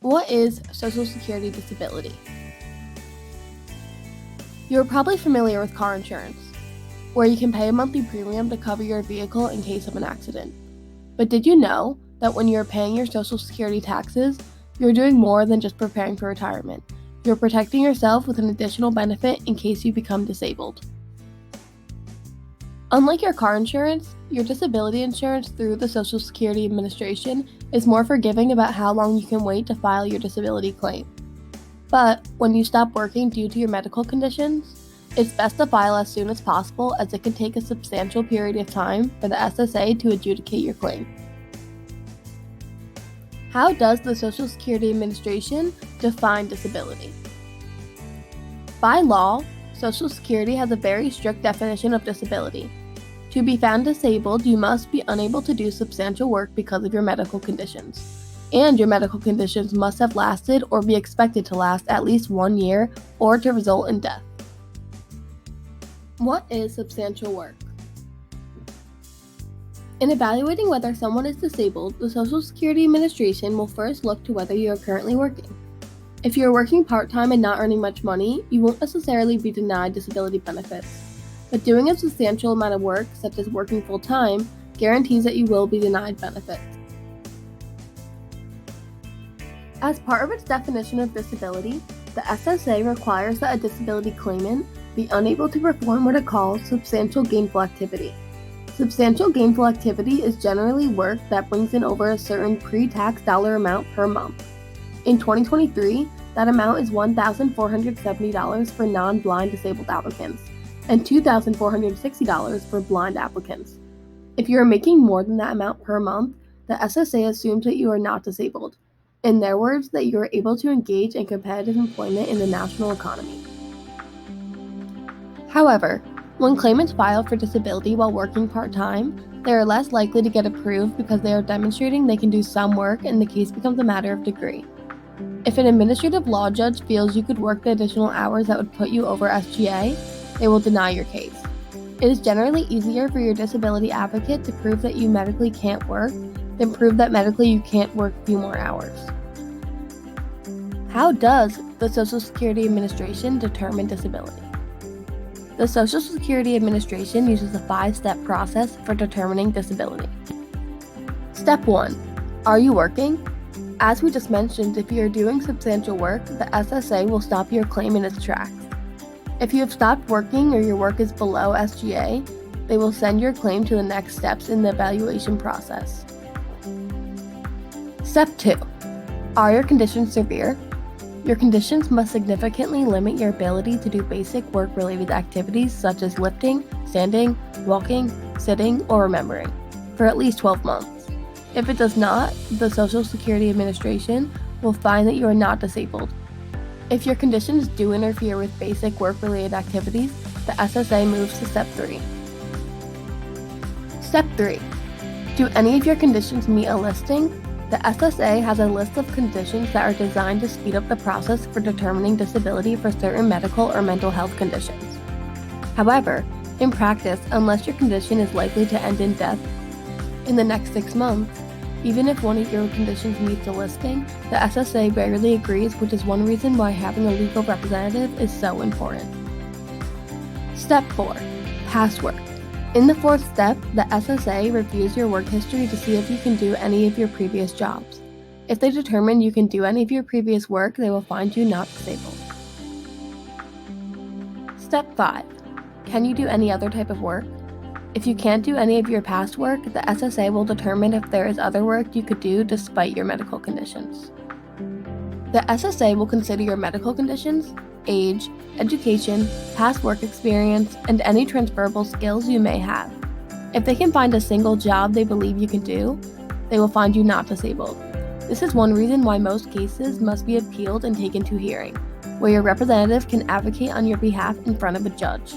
What is Social Security disability? You're probably familiar with car insurance, where you can pay a monthly premium to cover your vehicle in case of an accident. But did you know that when you're paying your Social Security taxes, you're doing more than just preparing for retirement? You're protecting yourself with an additional benefit in case you become disabled. Unlike your car insurance, your disability insurance through the Social Security Administration is more forgiving about how long you can wait to file your disability claim. But when you stop working due to your medical conditions, it's best to file as soon as possible, as it can take a substantial period of time for the SSA to adjudicate your claim. How does the Social Security Administration define disability? By law, Social Security has a very strict definition of disability. To be found disabled, you must be unable to do substantial work because of your medical conditions. And your medical conditions must have lasted or be expected to last at least 1 year or to result in death. What is substantial work? In evaluating whether someone is disabled, the Social Security Administration will first look to whether you are currently working. If you are working part-time and not earning much money, you won't necessarily be denied disability benefits. But doing a substantial amount of work, such as working full-time, guarantees that you will be denied benefits. As part of its definition of disability, the SSA requires that a disability claimant be unable to perform what it calls substantial gainful activity. Substantial gainful activity is generally work that brings in over a certain pre-tax dollar amount per month. In 2023, that amount is $1,470 for non-blind disabled applicants and $2,460 for blind applicants. If you are making more than that amount per month, the SSA assumes that you are not disabled. In their words, that you are able to engage in competitive employment in the national economy. However, when claimants file for disability while working part-time, they are less likely to get approved because they are demonstrating they can do some work and the case becomes a matter of degree. If an administrative law judge feels you could work the additional hours that would put you over SGA, they will deny your case. It is generally easier for your disability advocate to prove that you medically can't work than prove that medically you can't work few more hours. How does the Social Security Administration determine disability? The Social Security Administration uses a 5-step process for determining disability. Step 1. Are you working? As we just mentioned, if you are doing substantial work, the SSA will stop your claim in its tracks. If you have stopped working or your work is below SGA, they will send your claim to the next steps in the evaluation process. Step 2. Are your conditions severe? Your conditions must significantly limit your ability to do basic work-related activities such as lifting, standing, walking, sitting, or remembering for at least 12 months. If it does not, the Social Security Administration will find that you are not disabled. If your conditions do interfere with basic work-related activities, the SSA moves to Step 3. Step 3. Do any of your conditions meet a listing? The SSA has a list of conditions that are designed to speed up the process for determining disability for certain medical or mental health conditions. However, in practice, unless your condition is likely to end in death in the next 6 months, even if one of your conditions meets the listing, the SSA rarely agrees, which is one reason why having a legal representative is so important. Step 4. Past work. In the 4th step, the SSA reviews your work history to see if you can do any of your previous jobs. If they determine you can do any of your previous work, they will find you not disabled. Step 5. Can you do any other type of work? If you can't do any of your past work, the SSA will determine if there is other work you could do despite your medical conditions. The SSA will consider your medical conditions, age, education, past work experience, and any transferable skills you may have. If they can find a single job they believe you can do, they will find you not disabled. This is one reason why most cases must be appealed and taken to hearing, where your representative can advocate on your behalf in front of a judge.